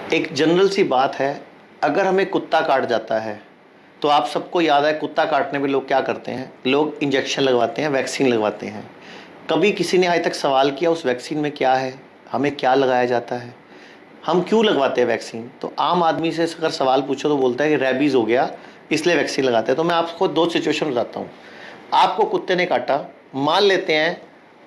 एक जनरल सी बात है, अगर हमें कुत्ता काट जाता है तो आप सबको याद है कुत्ता काटने में लोग क्या करते हैं, लोग इंजेक्शन लगवाते हैं, वैक्सीन लगवाते हैं। कभी किसी ने आज तक सवाल किया उस वैक्सीन में क्या है, हमें क्या लगाया जाता है, हम क्यों लगवाते हैं वैक्सीन? तो आम आदमी से अगर सवाल पूछो तो बोलता है कि रेबीज़ हो गया इसलिए वैक्सीन लगाते हैं। तो मैं आपको दो सिचुएशन बताता हूँ। आपको कुत्ते ने काटा, मान लेते हैं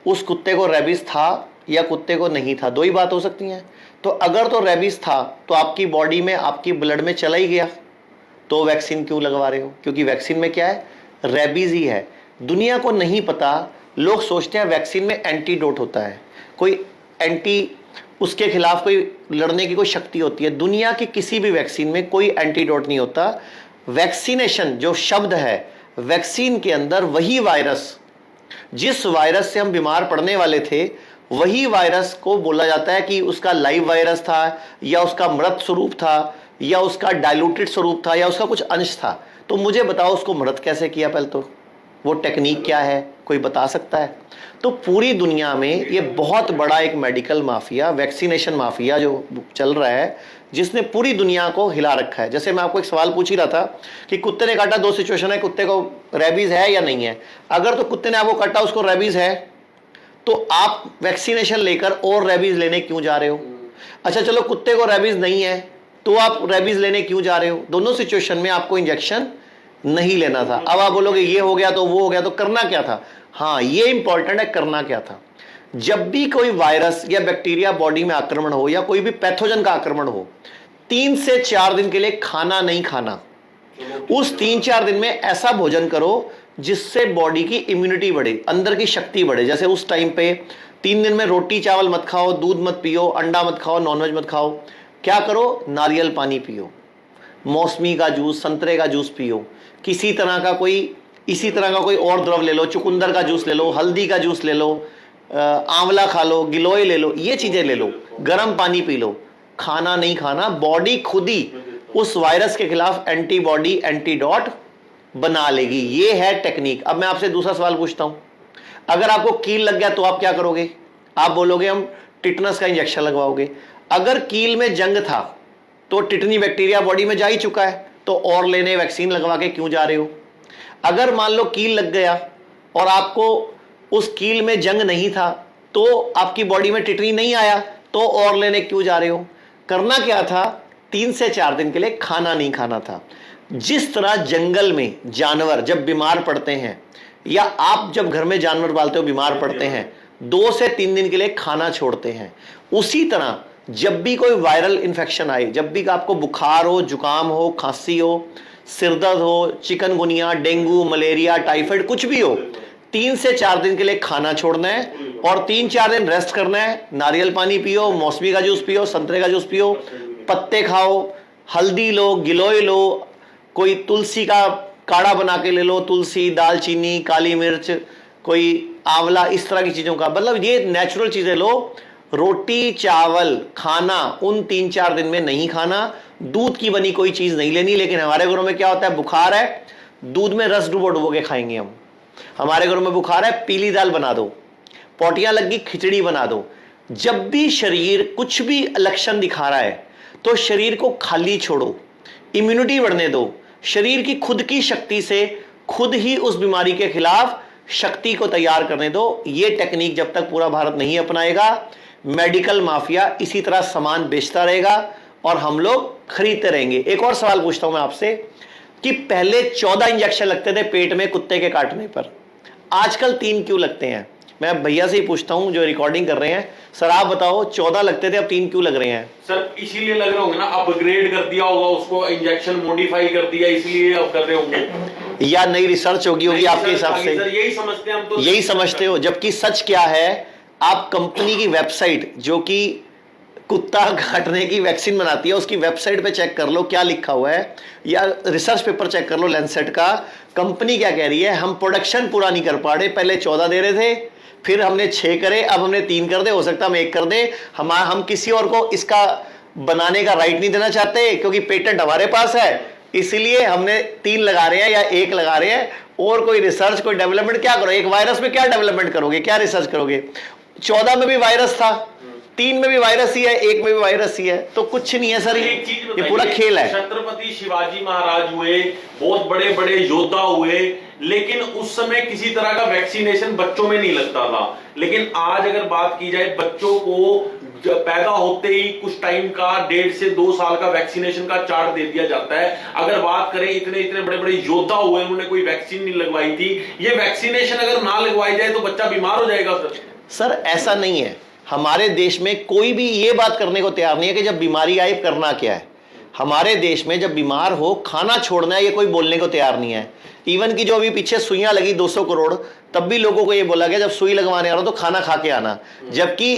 उस कुत्ते को रेबीज़ था या कुत्ते को नहीं था, दो ही बात हो सकती हैं। तो अगर तो रेबीज़ था तो आपकी बॉडी में, आपकी ब्लड में चला ही गया, तो वैक्सीन क्यों लगवा रहे हो? क्योंकि वैक्सीन में क्या है, रेबीज़ ही है। दुनिया को नहीं पता, लोग सोचते हैं वैक्सीन में एंटीडोट होता है, कोई उसके खिलाफ कोई लड़ने की कोई शक्ति होती है। दुनिया की किसी भी वैक्सीन में कोई एंटीडोट नहीं होता। वैक्सीनेशन जो शब्द है, वैक्सीन के अंदर वही वायरस, जिस वायरस से हम बीमार पड़ने वाले थे, वही वायरस को बोला जाता है कि उसका लाइव वायरस था या उसका मृत स्वरूप था या उसका डाइल्यूटेड स्वरूप था या उसका कुछ अंश था। तो मुझे बताओ उसको मृत कैसे किया? पहले तो वो टेक्निक क्या है, कोई बता सकता है? तो पूरी दुनिया में ये बहुत बड़ा एक मेडिकल माफिया, वैक्सीनेशन माफिया जो चल रहा है, जिसने पूरी दुनिया को हिला रखा है। जैसे मैं आपको एक सवाल पूछ ही रहा था कि कुत्ते ने काटा, दो सिचुएशन है, कुत्ते को रेबीज है या नहीं है। अगर तो कुत्ते ने आपको काटा, उसको रेबीज है, तो आप वैक्सीनेशन लेकर और रेबीज लेने क्यों जा रहे हो? अच्छा चलो, कुत्ते को रेबीज नहीं है तो आप रेबीज लेने क्यों जा रहे हो? दोनों सिचुएशन में आपको इंजेक्शन नहीं लेना था। अब आप बोलोगे ये हो गया तो वो हो गया, तो करना क्या था? हाँ, ये इंपॉर्टेंट है, करना क्या था। जब भी कोई वायरस या बैक्टीरिया बॉडी में आक्रमण हो या कोई भी पैथोजन का आक्रमण हो, 3 से 4 दिन के लिए खाना नहीं खाना। उस 3-4 दिन में ऐसा भोजन करो जिससे बॉडी की इम्यूनिटी बढ़े, अंदर की शक्ति बढ़े। जैसे उस टाइम पे 3 दिन में रोटी चावल मत खाओ, दूध मत पियो, अंडा मत खाओ, नॉनवेज मत खाओ। क्या करो? नारियल पानी पियो, मौसमी का जूस, संतरे का जूस पियो, इसी तरह का कोई और द्रव ले लो, चुकंदर का जूस ले लो, हल्दी का जूस ले लो, आंवला खा लो, गिलोय ले लो, ये चीजें ले लो, गर्म पानी पी लो। खाना नहीं खाना, बॉडी खुद ही उस वायरस के खिलाफ एंटीबॉडी, एंटीडॉट बना लेगी। ये है टेक्निक। अब मैं आपसे दूसरा सवाल पूछता हूं, अगर आपको कील लग गया तो आप क्या करोगे? आप बोलोगे हम टिटनस का इंजेक्शन लगवाओगे। अगर कील में जंग था तो टिटनी बैक्टीरिया बॉडी में जा ही चुका है, तो और लेने वैक्सीन लगवा के क्यों जा रहे हो? अगर मान लो कील लग गया और आपको उस कील में जंग नहीं था, तो आपकी बॉडी में टिटनी नहीं आया, तो और लेने क्यों जा रहे हो? करना क्या था? 3 से 4 दिन के लिए खाना नहीं खाना था। जिस तरह जंगल में जानवर जब बीमार पड़ते हैं या आप जब घर में जानवर पालते हो बीमार पड़ते हैं, 2 से 3 दिन के लिए खाना छोड़ते हैं, उसी तरह जब भी कोई वायरल इंफेक्शन आए, जब भी आपको बुखार हो, जुकाम हो, खांसी हो, सिरदर्द हो, चिकनगुनिया, डेंगू, मलेरिया, टाइफाइड, कुछ भी हो, 3 से 4 दिन के लिए खाना छोड़ना है और 3-4 दिन रेस्ट करना है। नारियल पानी पियो, मौसमी का जूस पियो, संतरे का जूस पियो, पत्ते खाओ, हल्दी लो, गिलोय लो, कोई तुलसी का काढ़ा बना के ले लो, तुलसी, दालचीनी, काली मिर्च, कोई आंवला, इस तरह की चीजों का, मतलब ये नेचुरल चीजें लो। रोटी चावल खाना उन 3-4 दिन में नहीं खाना। दूध की बनी कोई चीज नहीं लेनी। लेकिन हमारे घरों में क्या होता है, बुखार है, दूध में रस डुबो डुबो के खाएंगे हम। हमारे घरों में बुखार है, पीली दाल बना दो, पोटियां लगी खिचड़ी बना दो। जब भी शरीर कुछ भी लक्षण दिखा रहा है तो शरीर को खाली छोड़ो, इम्यूनिटी बढ़ने दो, शरीर की खुद की शक्ति से खुद ही उस बीमारी के खिलाफ शक्ति को तैयार करने दो। ये टेक्निक जब तक पूरा भारत नहीं अपनाएगा, मेडिकल माफिया इसी तरह सामान बेचता रहेगा और हम लोग खरीदते रहेंगे। एक और सवाल पूछता हूं मैं आपसे कि पहले 14 इंजेक्शन लगते थे पेट में कुत्ते के काटने पर, आजकल 3 क्यों लगते हैं? मैं भैया से ही पूछता हूं जो रिकॉर्डिंग कर रहे हैं, सर आप बताओ, 14 लगते थे अब 3 क्यों लग रहे हैं? सर इसीलिए लग रहे होंगे ना, अपग्रेड कर दिया होगा उसको, इंजेक्शन मॉडिफाई कर दिया, इसलिए अब कर रहे होंगे, या नई रिसर्च होगी आपके हिसाब से? यही समझते हैं हम तो, यही समझते हो, जबकि सच क्या है, आप कंपनी की वेबसाइट जो कि कुत्ता काटने की वैक्सीन बनाती है, उसकी वेबसाइट पे चेक कर लो क्या लिखा हुआ है, या रिसर्च पेपर चेक कर लो लैंसेट का। कंपनी क्या कह रही है, हम प्रोडक्शन पूरा नहीं कर पा रहे, पहले 14 दे रहे थे, फिर हमने 6 करे, अब हमने 3 कर दे, हो सकता है हम 1 कर दे। हम किसी और को इसका बनाने का राइट नहीं देना चाहते क्योंकि पेटेंट हमारे पास है, इसलिए हमने 3 लगा रहे हैं या 1 लगा रहे हैं। और कोई रिसर्च, कोई डेवलपमेंट क्या करो? एक वायरस में क्या डेवलपमेंट करोगे, क्या रिसर्च करोगे? 14 में भी वायरस था, तीन में भी वायरस ही है, एक में भी वायरस ही है, तो कुछ नहीं है सर, एक चीज ये पूरा खेल है। छत्रपति शिवाजी महाराज हुए, बहुत बड़े बड़े योद्धा हुए, लेकिन उस समय किसी तरह का वैक्सीनेशन बच्चों में नहीं लगता था। लेकिन आज अगर बात की जाए, बच्चों को पैदा होते ही कुछ टाइम का 1.5 से 2 साल का वैक्सीनेशन का चार्ट दे दिया जाता है। अगर बात करें, इतने इतने बड़े बड़े योद्धा हुए, उन्होंने कोई वैक्सीन नहीं लगवाई थी। ये वैक्सीनेशन अगर ना लगवाई जाए तो बच्चा बीमार हो जाएगा सर ऐसा नहीं है, हमारे देश में कोई भी ये बात करने को तैयार नहीं है कि जब बीमारी आए करना क्या है। हमारे देश में जब बीमार हो खाना छोड़ना है, ये कोई बोलने को तैयार नहीं है। इवन की जो अभी पीछे सुइयां लगी 200 करोड़, तब भी लोगों को ये बोला गया जब सुई लगवाने आ रहा हो तो खाना खा के आना, जबकि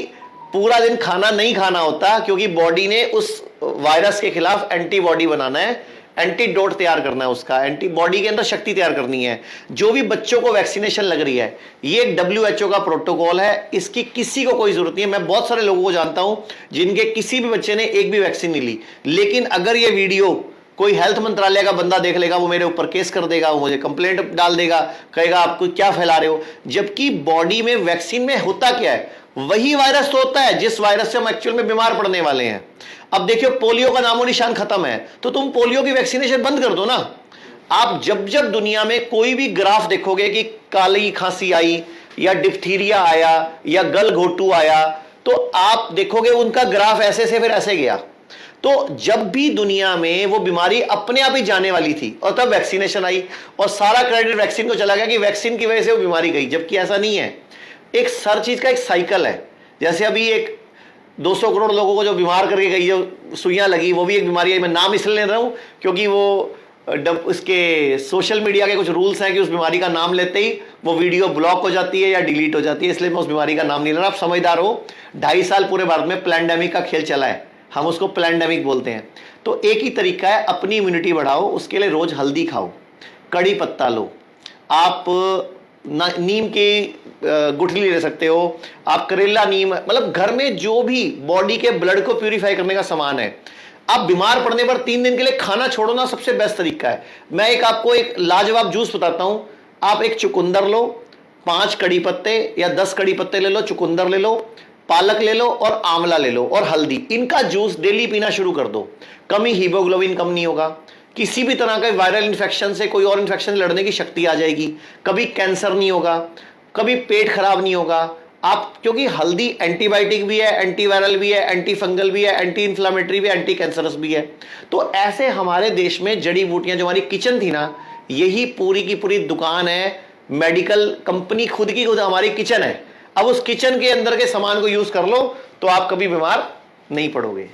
पूरा दिन खाना नहीं खाना होता, क्योंकि बॉडी ने उस वायरस के खिलाफ एंटीबॉडी बनाना है, एंटीडोट तैयार करना है, उसका एंटीबॉडी के अंदर शक्ति तैयार करनी है। जो भी बच्चों को वैक्सीनेशन लग रही है, ये एक WHO का प्रोटोकॉल है, इसकी किसी को कोई जरूरत नहीं है। मैं बहुत सारे लोगों को जानता हूं जिनके किसी भी बच्चे ने एक भी वैक्सीन नहीं ली, लेकिन अगर ये वीडियो कोई हेल्थ मंत्रालय का बंदा देख लेगा, वो मेरे ऊपर केस कर देगा, वो मुझे कंप्लेंट डाल देगा, कहेगा आपको क्या फैला रहे हो। जबकि बॉडी में वैक्सीन में होता क्या है, वही वायरस तो होता है जिस वायरस से हम एक्चुअल में बीमार पड़ने वाले हैं। अब देखियो, पोलियो का नामो निशान खत्म है, तो तुम पोलियो की वैक्सीनेशन बंद कर दो ना। आप जब जब दुनिया में कोई भी ग्राफ देखोगे कि काली खांसी आई या डिप्थीरिया आया या गलघोटू आया, तो आप देखोगे उनका ग्राफ ऐसे से फिर ऐसे गया। तो जब भी दुनिया में वो बीमारी अपने आप ही जाने वाली थी और तब वैक्सीनेशन आई, और सारा क्रेडिट वैक्सीन को चला गया कि वैक्सीन की वजह से वो बीमारी गई, जबकि ऐसा नहीं है। एक हर चीज का एक साइकिल है। जैसे अभी एक 200 करोड़ लोगों को जो बीमार करके गई, जो सुइयां लगी, वो भी एक बीमारी है। मैं नाम इसलिए ले रहा हूं क्योंकि वो इसके सोशल मीडिया के कुछ रूल्स हैं कि उस बीमारी का नाम लेते ही वो वीडियो ब्लॉक हो जाती है या डिलीट हो जाती है, इसलिए मैं उस बीमारी का नाम नहीं ले रहा। आप समझदार हो, 2.5 साल पूरे भारत में प्लैंडेमिक का खेल चला है, हम उसको प्लैंडेमिक बोलते हैं। तो एक ही तरीका है, अपनी इम्यूनिटी बढ़ाओ, उसके लिए रोज हल्दी खाओ, कड़ी पत्ता लो, आप नीम की गुठली ले सकते हो, आप करेला नीम, मतलब घर में जो भी बॉडी के ब्लड को प्यूरिफाई करने का सामान है। आप बीमार पड़ने पर 3 दिन के लिए खाना छोड़ो ना, सबसे बेस्ट तरीका है। मैं आपको एक लाजवाब जूस बताता हूं। आप एक चुकंदर लो, 5 कड़ी पत्ते या 10 कड़ी पत्ते ले लो, चुकंदर ले लो, पालक ले लो और आंवला ले लो और हल्दी, इनका जूस डेली पीना शुरू कर दो। कमी हीमोग्लोबिन कम नहीं होगा, किसी भी तरह का वायरल इन्फेक्शन से कोई और इन्फेक्शन लड़ने की शक्ति आ जाएगी, कभी कैंसर नहीं होगा, कभी पेट खराब नहीं होगा। आप, क्योंकि हल्दी एंटीबायोटिक भी है, एंटीवायरल भी है, एंटी फंगल भी है, एंटी इन्फ्लामेटरी भी है, एंटी कैंसरस भी है। तो ऐसे हमारे देश में जड़ी बूटियां, जो हमारी किचन थी ना, यही पूरी की पूरी दुकान है, मेडिकल कंपनी खुद की खुद हमारी किचन है। अब उस किचन के अंदर के सामान को यूज कर लो तो आप कभी बीमार नहीं पड़ोगे।